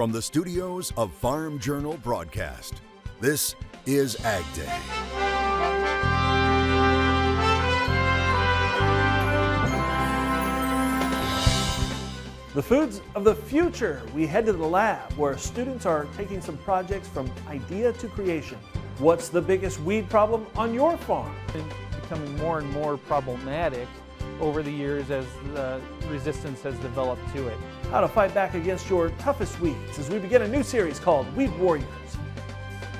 From the studios of Farm Journal Broadcast, this is AgDay. The foods of the future. We head to the lab where students are taking some projects from idea to creation. What's the biggest weed problem on your farm? It's becoming more and more problematic over the years as the resistance has developed to it. How to fight back against your toughest weeds as we begin a new series called Weed Warriors.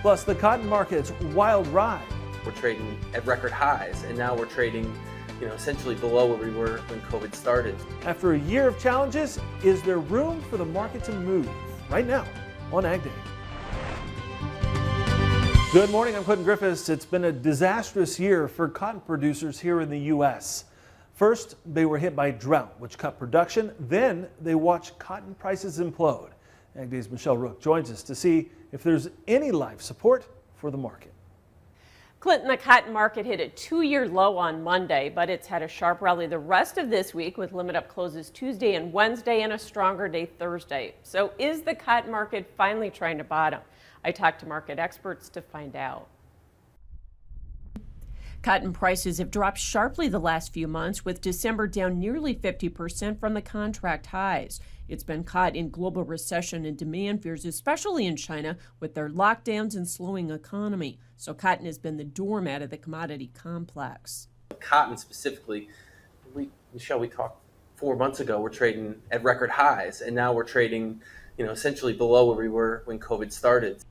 Plus the cotton market's wild ride. We're trading at record highs, and now we're trading essentially below where we were when COVID started. After a year of challenges, is there room for the market to move? Right now on AgDay. Good morning, I'm Griffiths. It's been a disastrous year for cotton producers here in the U.S. First, they were hit by drought, which cut production. Then they watched cotton prices implode. AgDay's Michelle Rook joins us to see if there's any life support for the market. Clinton, the cotton market hit a two-year low on Monday, but it's had a sharp rally the rest of this week with limit-up closes Tuesday and Wednesday and a stronger day Thursday. So is the cotton market finally trying to bottom? I talked to market experts to find out. Cotton prices have dropped sharply the last few months, with December down nearly 50% from the contract highs. It's been caught in global recession and demand fears, especially in China, with their lockdowns and slowing economy. So cotton has been the doormat of the commodity complex. Cotton specifically, Michelle, we talked 4 months ago, we're trading at record highs, and now we're trading, essentially below where we were when COVID started.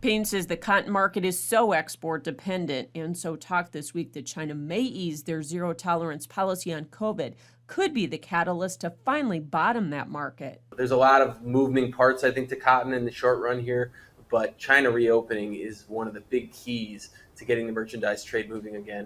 Payne says the cotton market is so export dependent, and so talk this week that China may ease their zero tolerance policy on COVID could be the catalyst to finally bottom that market. There's a lot of moving parts, I think, to cotton in the short run here, but China reopening is one of the big keys to getting the merchandise trade moving again,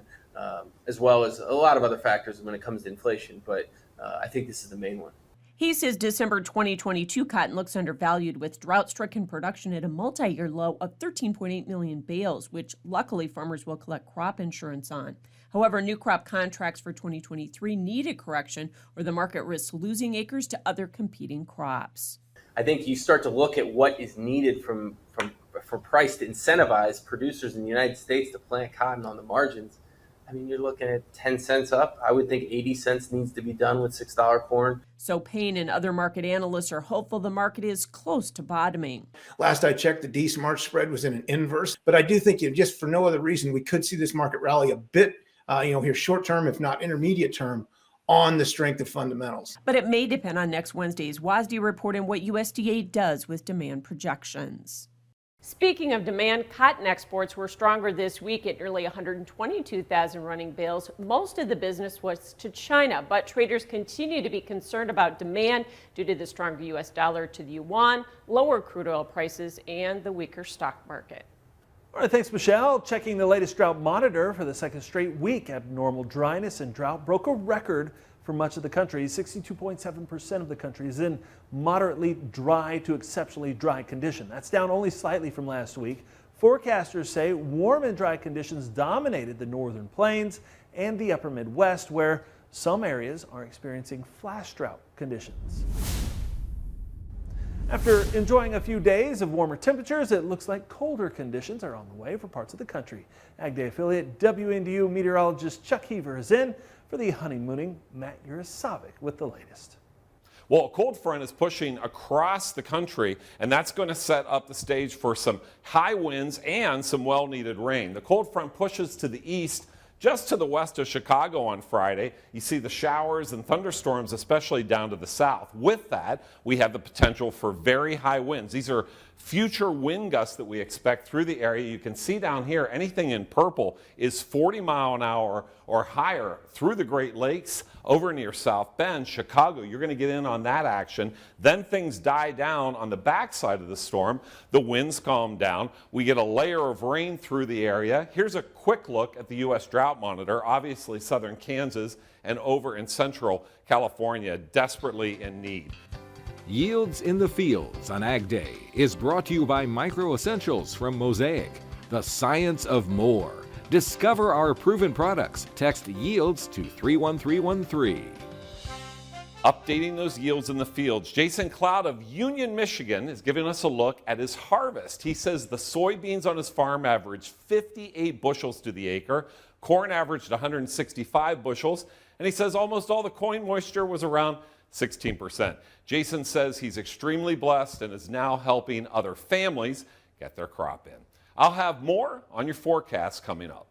as well as a lot of other factors when it comes to inflation, but I think this is the main one. He says December 2022 cotton looks undervalued, with drought-stricken production at a multi-year low of 13.8 million bales, which luckily farmers will collect crop insurance on. However, new crop contracts for 2023 need a correction, or the market risks losing acres to other competing crops. I think you start to look at what is needed for price to incentivize producers in the United States to plant cotton on the margins. I mean, you're looking at 10 cents up. I would think 80 cents needs to be done with $6 corn. So Payne and other market analysts are hopeful the market is close to bottoming. Last I checked, the D's March spread was in an inverse. But I do think, just for no other reason, we could see this market rally a bit, here short term, if not intermediate term, on the strength of fundamentals. But it may depend on next Wednesday's WASDE report and what USDA does with demand projections. Speaking of demand, cotton exports were stronger this week at nearly 122,000 running bales. Most of the business was to China, but traders continue to be concerned about demand due to the stronger U.S. dollar to the yuan, lower crude oil prices, and the weaker stock market. All right, thanks, Michelle. Checking the latest drought monitor for the second straight week. Abnormal dryness and drought broke a record for much of the country. 62.7% of the country is in moderately dry to exceptionally dry condition. That's down only slightly from last week. Forecasters say warm and dry conditions dominated the northern plains and the upper Midwest, where some areas are experiencing flash drought conditions. After enjoying a few days of warmer temperatures, it looks like colder conditions are on the way for parts of the country. AgDay affiliate WNDU meteorologist Chuck Heaver is in for the honeymooning Matt Yurisovic with the latest. Well, a cold front is pushing across the country, and that's going to set up the stage for some high winds and some well-needed rain. The cold front pushes to the east, just to the west of Chicago on Friday. You see the showers and thunderstorms, especially down to the south. With that, we have the potential for very high winds. These are future wind gusts that we expect through the area. You can see down here, anything in purple is 40 mile an hour or higher through the Great Lakes, over near South Bend, Chicago. You're going to get in on that action. Then things die down on the backside of the storm. The winds calm down. We get a layer of rain through the area. Here's a quick look at the U.S. Drought Monitor. Obviously, southern Kansas and over in central California desperately in need. Yields in the Fields on AgDay is brought to you by Micro Essentials from Mosaic, the science of more. Discover our proven products. Text YIELDS to 31313. Updating those yields in the fields. Jason Cloud of Union, Michigan is giving us a look at his harvest. He says the soybeans on his farm averaged 58 bushels to the acre. Corn averaged 165 bushels. And he says almost all the coin moisture was around 16%. Jason says he's extremely blessed and is now helping other families get their crop in. I'll have more on your forecast coming up.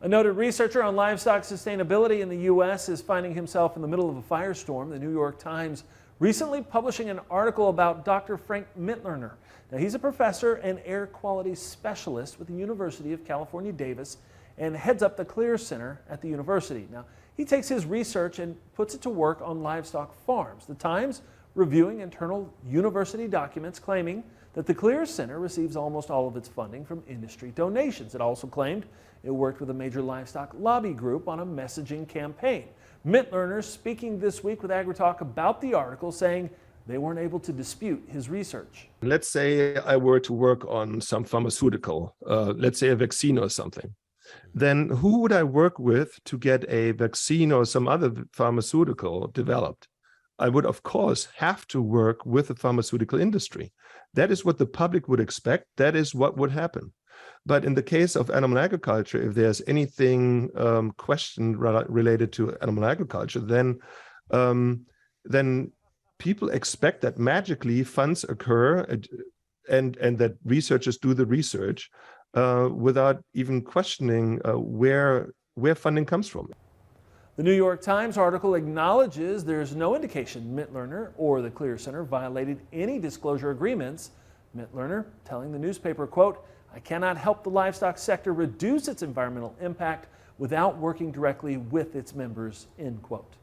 A noted researcher on livestock sustainability in the U.S. is finding himself in the middle of a firestorm. The New York Times recently publishing an article about Dr. Frank Mitlerner. Now, he's a professor and air quality specialist with the University of California, Davis, and heads up the Clear Center at the university. Now, he takes his research and puts it to work on livestock farms. The Times reviewing internal university documents claiming that the Clear Center receives almost all of its funding from industry donations. It also claimed it worked with a major livestock lobby group on a messaging campaign. Mitlerner speaking this week with AgriTalk about the article, saying they weren't able to dispute his research. Let's say I were to work on some pharmaceutical, let's say a vaccine or something. Then who would I work with to get a vaccine or some other pharmaceutical developed? I would, of course, have to work with the pharmaceutical industry. That is what the public would expect. That is what would happen. But in the case of animal agriculture, if there's anything questioned related to animal agriculture, then people expect that magically funds occur and that researchers do the research without even questioning where funding comes from. The New York Times article acknowledges there's no indication Mitlerner or the Clear Center violated any disclosure agreements. Mitlerner telling the newspaper, quote, "I cannot help the livestock sector reduce its environmental impact without working directly with its members," end quote.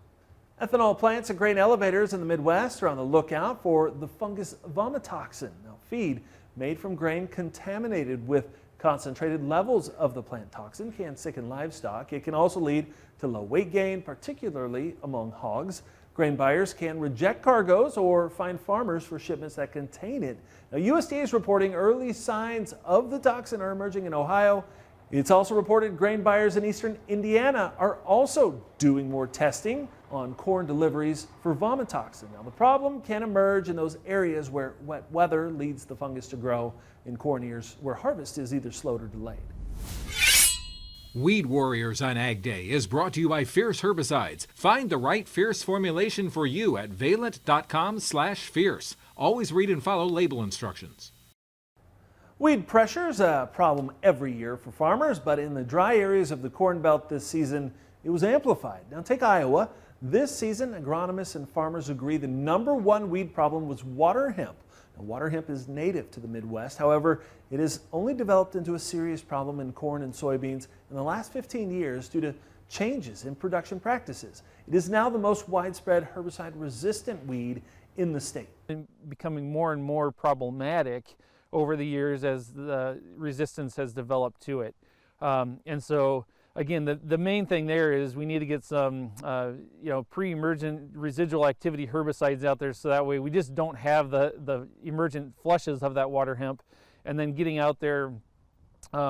Ethanol plants and grain elevators in the Midwest are on the lookout for the fungus Vomitoxin. Now, feed made from grain contaminated with concentrated levels of the plant toxin can sicken livestock. It can also lead to low weight gain, particularly among hogs. Grain buyers can reject cargoes or fine farmers for shipments that contain it. Now, USDA is reporting early signs of the toxin are emerging in Ohio. It's also reported grain buyers in eastern Indiana are also doing more testing on corn deliveries for vomitoxin. Now, the problem can emerge in those areas where wet weather leads the fungus to grow in corn ears where harvest is either slowed or delayed. Weed Warriors on Ag Day is brought to you by Fierce Herbicides. Find the right Fierce formulation for you at valent.com/fierce. Always read and follow label instructions. Weed pressure is a problem every year for farmers, but in the dry areas of the Corn Belt this season, it was amplified. Now take Iowa. This season, agronomists and farmers agree the #1 weed problem was waterhemp. Now, waterhemp is native to the Midwest. However, it has only developed into a serious problem in corn and soybeans in the last 15 years due to changes in production practices. It is now the most widespread herbicide-resistant weed in the state. Becoming more and more problematic over the years as the resistance has developed to it. And so, again, the main thing there is we need to get some pre-emergent residual activity herbicides out there so that way we just don't have the emergent flushes of that water hemp, and then getting out there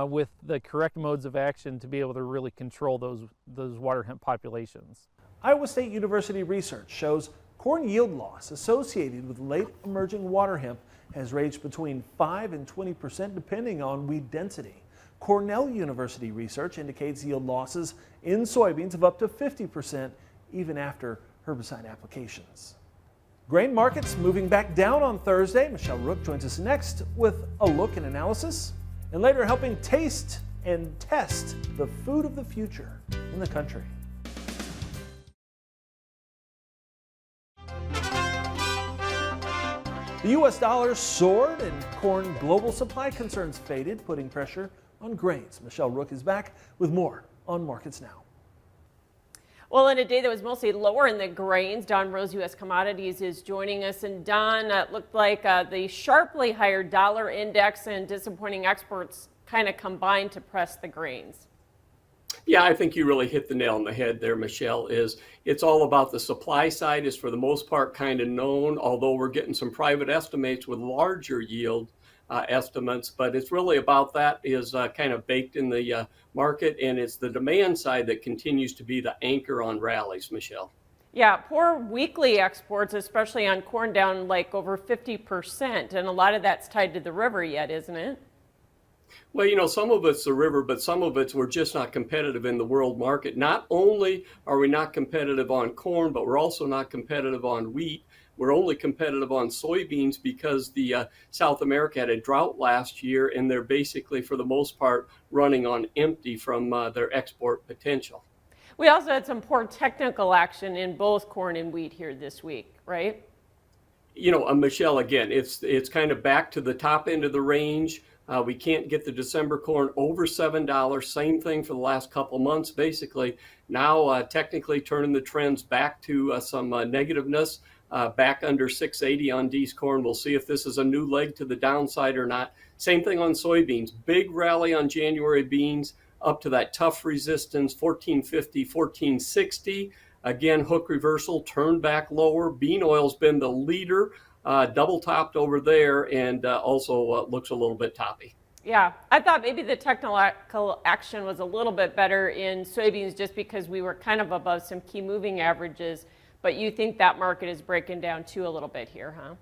with the correct modes of action to be able to really control those water hemp populations. Iowa State University research shows corn yield loss associated with late emerging water hemp has ranged between 5 and 20% depending on weed density. Cornell University research indicates yield losses in soybeans of up to 50% even after herbicide applications. Grain markets moving back down on Thursday. Michelle Rook joins us next with a look and analysis, and later helping taste and test the food of the future in the country. The U.S. dollar soared and corn global supply concerns faded, putting pressure on grains. Michelle Rook is back with more on Markets Now. Well, in a day that was mostly lower in the grains, Don Rose, U.S. Commodities, is joining us. And Don, it looked like the sharply higher dollar index and disappointing exports kind of combined to press the grains. Yeah, I think you really hit the nail on the head there, Michelle. It's all about the supply side is for the most part kind of known, although we're getting some private estimates with larger yield estimates, but it's really about that is kind of baked in the market, and it's the demand side that continues to be the anchor on rallies, Michelle. Yeah, poor weekly exports, especially on corn, down like over 50%. And a lot of that's tied to the river yet, isn't it? Well, some of it's the river, but some of it's we're just not competitive in the world market. Not only are we not competitive on corn, but we're also not competitive on wheat. We're only competitive on soybeans because the South America had a drought last year, and they're basically, for the most part, running on empty from their export potential. We also had some poor technical action in both corn and wheat here this week, right? Michelle, again, it's kind of back to the top end of the range. We can't get the December corn over $7. Same thing for the last couple months, basically. Now, technically turning the trends back to some negativeness, back under 680 on D's corn. We'll see if this is a new leg to the downside or not. Same thing on soybeans. Big rally on January beans up to that tough resistance, 1450, 1460. Again, hook reversal, turned back lower. Bean oil's been the leader. Double topped over there, and also looks a little bit toppy. Yeah, I thought maybe the technical action was a little bit better in soybeans just because we were kind of above some key moving averages, but you think that market is breaking down too a little bit here, huh?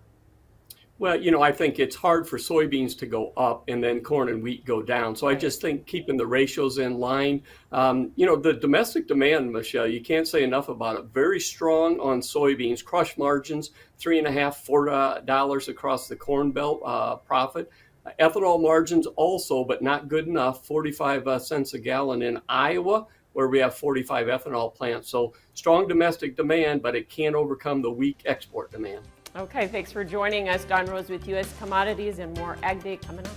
Well, I think it's hard for soybeans to go up and then corn and wheat go down. So I just think keeping the ratios in line. The domestic demand, Michelle, you can't say enough about it. Very strong on soybeans. Crush margins, $3.5, $4 across the Corn Belt profit. Ethanol margins also, but not good enough, 45 cents a gallon in Iowa, where we have 45 ethanol plants. So strong domestic demand, but it can't overcome the weak export demand. Okay, thanks for joining us. Don Rose with U.S. Commodities and more AgDay coming up.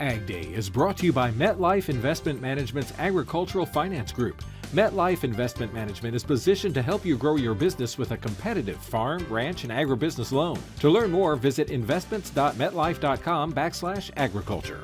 AgDay is brought to you by MetLife Investment Management's Agricultural Finance Group. MetLife Investment Management is positioned to help you grow your business with a competitive farm, ranch, and agribusiness loan. To learn more, visit investments.metlife.com/agriculture.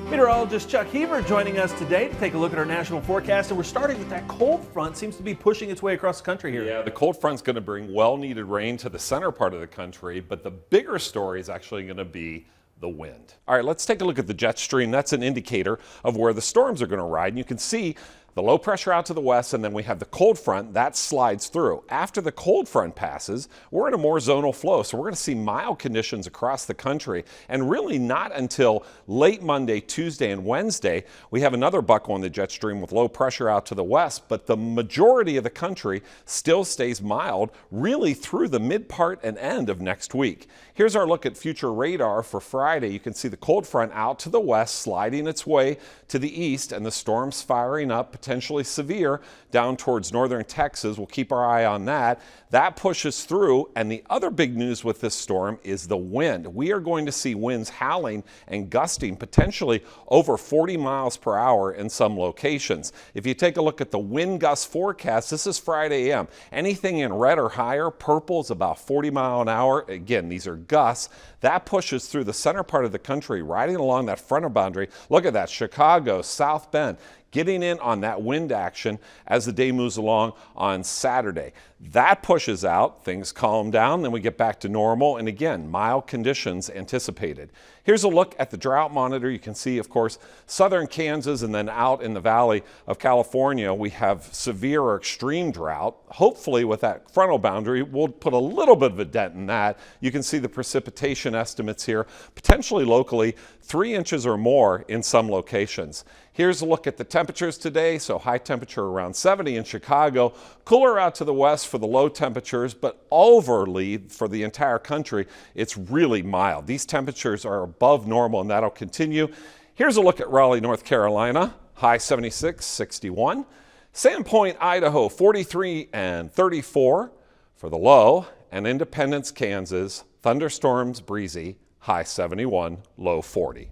Meteorologist Chuck Heaver joining us today to take a look at our national forecast, and we're starting with that cold front. Seems to be pushing its way across the country here. Yeah, the cold front's going to bring well-needed rain to the center part of the country, but the bigger story is actually going to be the wind. All right, let's take a look at the jet stream. That's an indicator of where the storms are going to ride, and you can see the low pressure out to the west, and then we have the cold front that slides through. After the cold front passes, we're in a more zonal flow, so we're going to see mild conditions across the country, and really not until late Monday, Tuesday, and Wednesday, we have another buckle on the jet stream with low pressure out to the west, but the majority of the country still stays mild really through the mid part and end of next week. Here's our look at future radar for Friday. You can see the cold front out to the west sliding its way to the east, and the storms firing up, potentially severe, down towards northern Texas. We'll keep our eye on that. That pushes through, and the other big news with this storm is the wind. We are going to see winds howling and gusting potentially over 40 miles per hour in some locations. If you take a look at the wind gust forecast, this is Friday AM. Anything in red or higher, purple is about 40 mile an hour. Again, these are gusts. That pushes through the center part of the country, riding along that frontal boundary. Look at that, Chicago, South Bend, getting in on that wind action as the day moves along on Saturday. That pushes out, things calm down, then we get back to normal, and again, mild conditions anticipated. Here's a look at the drought monitor. You can see, of course, southern Kansas, and then out in the valley of California, we have severe or extreme drought. Hopefully with that frontal boundary, we'll put a little bit of a dent in that. You can see the precipitation estimates here, potentially locally 3 inches or more in some locations. Here's a look at the temperatures today. So high temperature around 70 in Chicago, cooler out to the west for the low temperatures, but overly for the entire country, it's really mild. These temperatures are above normal, and that'll continue. Here's a look at Raleigh, North Carolina, high 76, 61. Sandpoint, Idaho, 43 and 34 for the low, and Independence, Kansas, thunderstorms, breezy, high 71, low 40.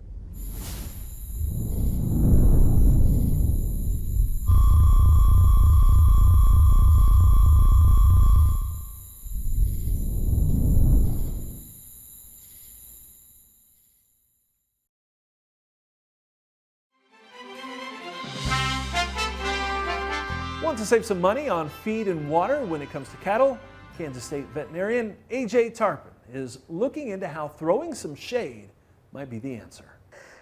Want to save some money on feed and water when it comes to cattle? Kansas State veterinarian AJ Tarpon is looking into how throwing some shade might be the answer.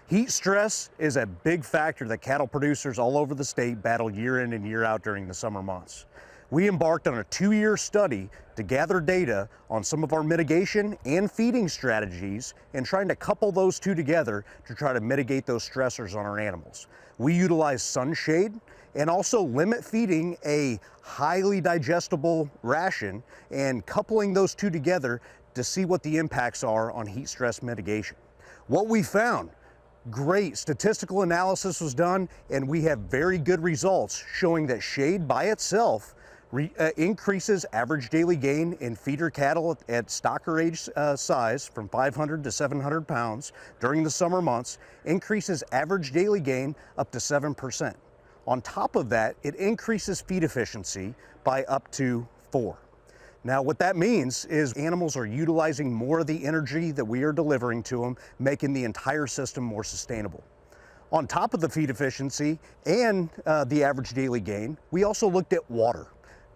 Heat stress is a big factor that cattle producers all over the state battle year in and year out during the summer months. We embarked on a 2-year study to gather data on some of our mitigation and feeding strategies and trying to couple those two together to try to mitigate those stressors on our animals. We utilize sunshade and also limit feeding a highly digestible ration and coupling those two together to see what the impacts are on heat stress mitigation. What we found, great statistical analysis was done, and we have very good results showing that shade by itself increases average daily gain in feeder cattle at stocker age size from 500 to 700 pounds during the summer months, increases average daily gain up to 7%. On top of that, it increases feed efficiency by up to 4. Now, what that means is animals are utilizing more of the energy that we are delivering to them, making the entire system more sustainable. On top of the feed efficiency and the average daily gain, we also looked at water.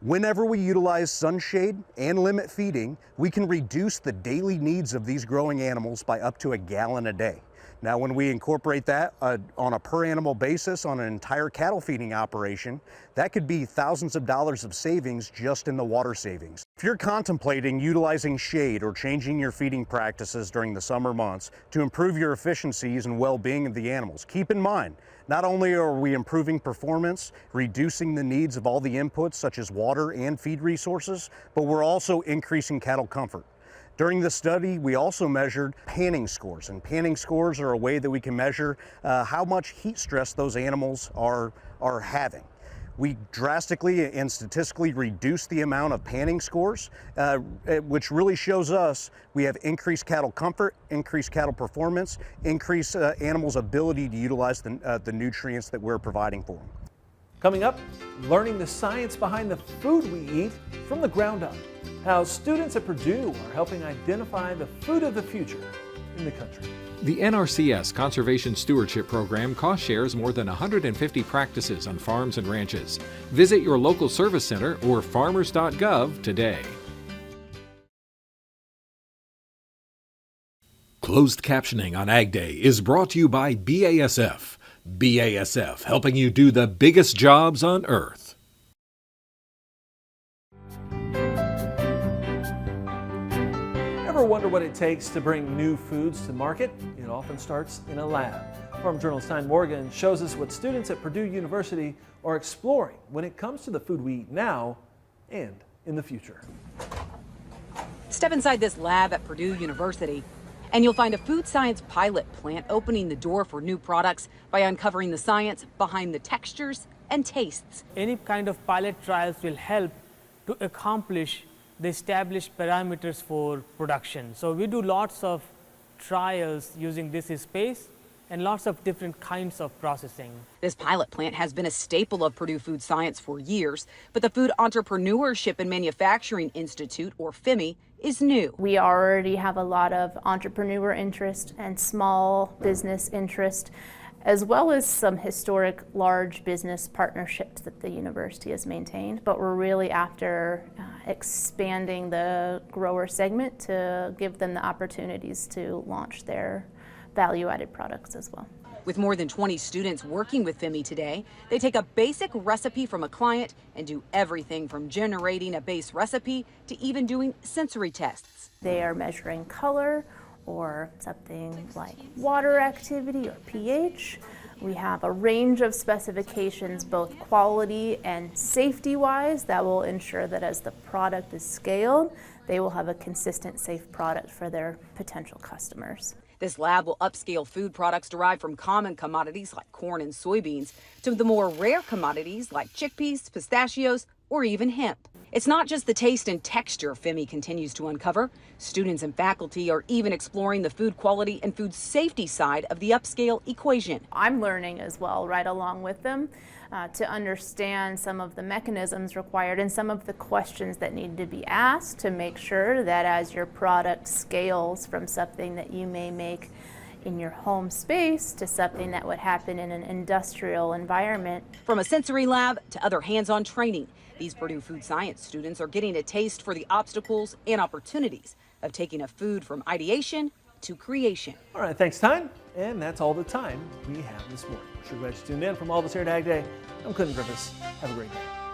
Whenever we utilize sunshade and limit feeding, we can reduce the daily needs of these growing animals by up to 1 gallon a day. Now, when we incorporate that on a per animal basis on an entire cattle feeding operation, that could be thousands of dollars of savings just in the water savings. If you're contemplating utilizing shade or changing your feeding practices during the summer months to improve your efficiencies and well-being of the animals, keep in mind, not only are we improving performance, reducing the needs of all the inputs such as water and feed resources, but we're also increasing cattle comfort. During the study, we also measured panning scores, and panning scores are a way that we can measure how much heat stress those animals are having. We drastically and statistically reduced the amount of panning scores, which really shows us we have increased cattle comfort, increased cattle performance, increased animals' ability to utilize the nutrients that we're providing for them. Coming up, learning the science behind the food we eat from the ground up. How students at Purdue are helping identify the food of the future in the country. The NRCS Conservation Stewardship Program cost shares more than 150 practices on farms and ranches. Visit your local service center or farmers.gov today. Closed captioning on AgDay is brought to you by BASF. BASF, helping you do the biggest jobs on earth. Ever wonder what it takes to bring new foods to market? It often starts in a lab. Farm Journal's Tyne Morgan shows us what students at Purdue University are exploring when it comes to the food we eat now and in the future. Step inside this lab at Purdue University, and you'll find a food science pilot plant opening the door for new products by uncovering the science behind the textures and tastes. Any kind of pilot trials will help to accomplish the established parameters for production. So we do lots of trials using this space and lots of different kinds of processing. This pilot plant has been a staple of Purdue Food Science for years, but the Food Entrepreneurship and Manufacturing Institute, or FEMI, is new. We already have a lot of entrepreneur interest and small business interest, as well as some historic large business partnerships that the university has maintained. But we're really after expanding the grower segment to give them the opportunities to launch their value-added products as well. With more than 20 students working with FEMI today, they take a basic recipe from a client and do everything from generating a base recipe to even doing sensory tests. They are measuring color or something like water activity or pH. We have a range of specifications, both quality and safety-wise, that will ensure that as the product is scaled, they will have a consistent, safe product for their potential customers. This lab will upscale food products derived from common commodities like corn and soybeans to the more rare commodities like chickpeas, pistachios, or even hemp. It's not just the taste and texture FEMI continues to uncover. Students and faculty are even exploring the food quality and food safety side of the upscale equation. I'm learning as well, right along with them, to understand some of the mechanisms required and some of the questions that need to be asked to make sure that as your product scales from something that you may make in your home space to something that would happen in an industrial environment. From a sensory lab to other hands-on training, these Purdue food science students are getting a taste for the obstacles and opportunities of taking a food from ideation to creation. All right, thanks, Tyne. And that's all the time we have this morning. We're sure glad you tuned in. From all of us here at AgDay, I'm Clinton Griffiths. Have a great day.